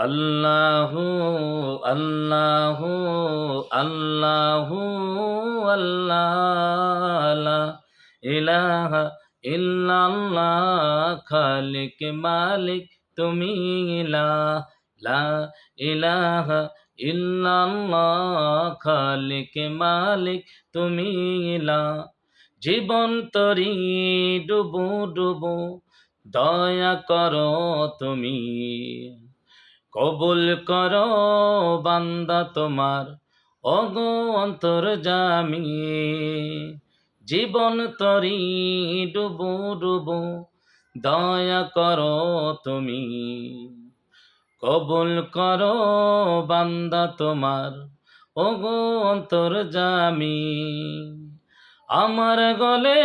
আল্লাহু আল্লাহু আল্লাহু আল্লাহ লা ইলাহা ইল্লাল্লাহ খালিক মালিক তুমি লা ইলাহা ইল্লাল্লাহ খালিক মালিক তুমি জীবন তরি ডুবু ডুবু দয়া করো তুমি কবুল করো বান্দা তোমার ওগো অন্তর্যামী জীবন তরি ডুবু ডুবু দয়া করো তুমি কবুল করো বান্দা তোমার ওগো অন্তর্যামী আমার গলে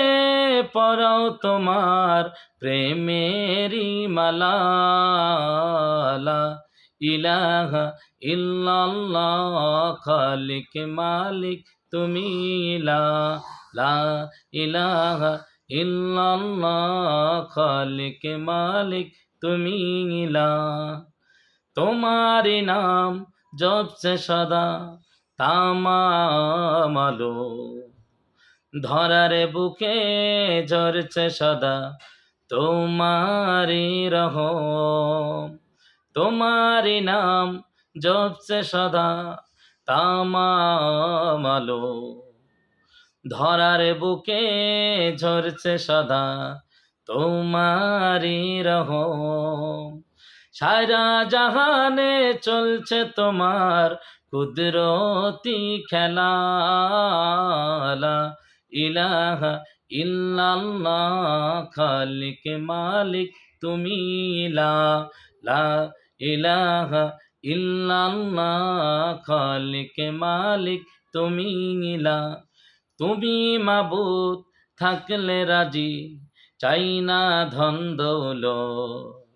পরাও তোমার প্রেমেরি মালা লা ইলাহা ইল্লাল্লাহ খালিক মালিক তুমি লা ইলাহা ইল্লাল্লাহ খালিক মালিক তুমি তোমারি নাম জপছে সদা তামাম আলো ধরার বুকে ঝরছে সদা তোমারি রহম তোমারি নাম জপছে সদা তামাম আলো ধরার বুকে ঝরছে সদা তোমারি রহম সারা জাহানে চলছে তোমার কুদরতি খেলা লা ইলাহা ইল্লাল্লাহ খালিক মালিক তুমি লা ইলাহা ইল্লাল্লাহ খালিক মালিক তুমি তুমি মাবুদ থাকলে রাজি চাই না ধন দৌলত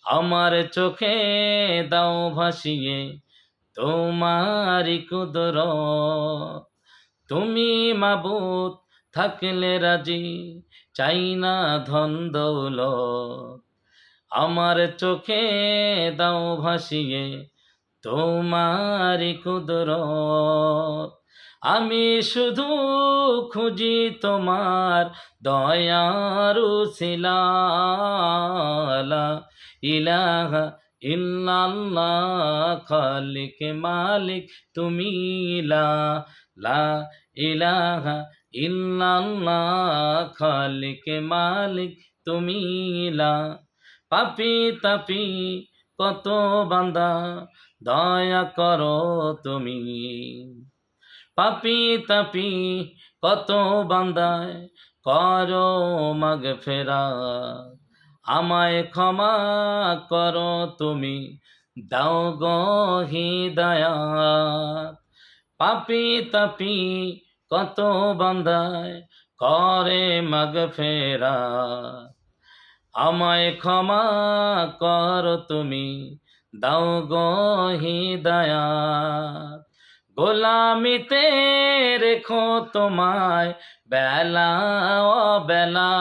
আমার চোখে দাও ভাসিয়ে তোমারি কুদরত তুমি মাবুদ থাকলে রাজি চাই না ধন দৌলত আমার চোখে দাও ভাসিয়ে তোমারি কুদরত আমি শুধু খুঁজি তোমার দয়ার উসিলা লা ইলাহা ইল্লাল্লাহ খালিক মালিক তুমি লা ইলাহা ইল্লাল্লাহ খালিক মালিক তুমি পাপি তাপি কত বান্দা দয়া করো তুমি পাপি তাপি কত বান্দায় করো মাগফিরাত আমায় ক্ষমা করো তুমি দাও গো হিদায়াত পাপি তাপি কত বান্দায় করে মাগফিরাত আমায় ক্ষমা করো তুমি দাও গো হিদায়াত গোলামিতে রেখো তোমায় বেলা বেলা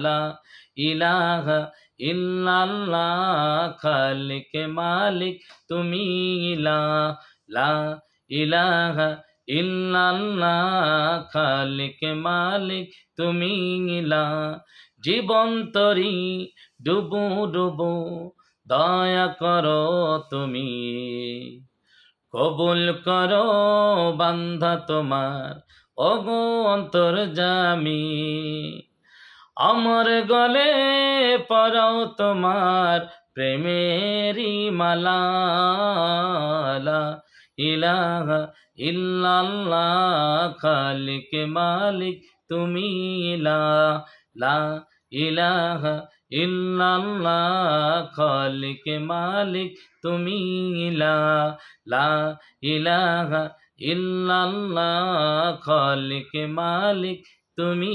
লা ইলাহা ইল্লাল্লাহ খালিক মালিক তুমি লা ইলাহা ইল্লাল্লাহ খালিক মালিক তুমি জীবন তরি ডুবু ডুবু দয়া করো তুমি কবুল করো বান্ধা তোমার ওগো অন্তর্যামী আমার গলে পরাও তোমার প্রেমেরি মালা লা ইলাহা ইল্লাল্লাহ খালিক মালিক তুমি লা ইলাহা ইল্লাল্লাহ খালিক মালিক তুমি লা ইলাহা ইল্লাল্লাহ খালিক মালিক তুমি